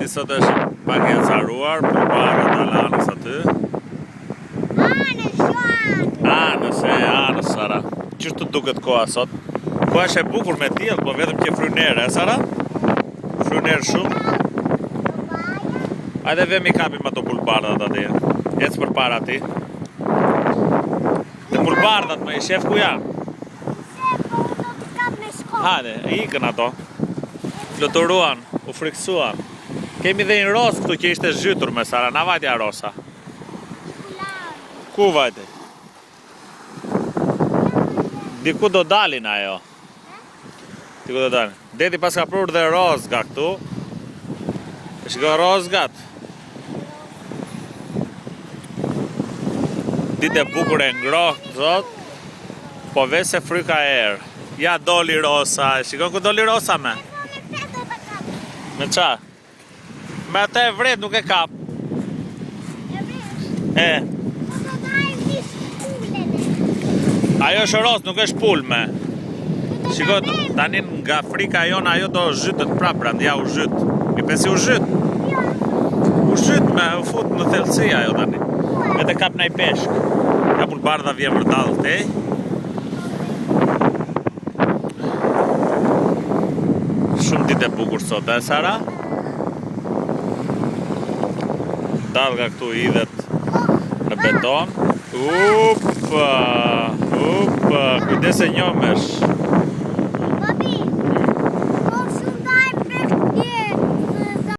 Deti sot është pak e caruar, për para të lanës aty. Anës, Sara. Qështu duket koha sot? Koha është e bukur me diell, po vetëm që frynere, Sara? Frynere shumë. Hajde vemi kapim ato pulbardat aty. Ec për para ti. Dhe pulbardat me i shef ku janë? Hajde, ikën ato. Fluturuan, u friksuan. Kemi dhe një ros këtu që ishte zhytur me Sara, na vajtja rosa. Ku vajte? Diku do dalin ajo. Diku do dalin. Deti pas ka prur dhe rozga këtu. E shiko rozgat. Ditë e bukur e ngrohtë zot. Po vese fryka erë. Ja doli rosa. E shiko ku doli rosa me? Me qa? Me atë e vret nuk e kap. E? Ajo është ros, nuk është pulme. Shiko, tanin nga frika jon ajo do zhytët prap brandja u zhyt. I pesi u zhyt. U zhyt me u fut në thellësi ajo tani. Edhe kap nëj peshk. Ja pulbardha vjen vërdall te. Shumë ditë e bukur sot, e Sara? Dal nga këtu idhet në beton. Upa, kujdes e njomesh.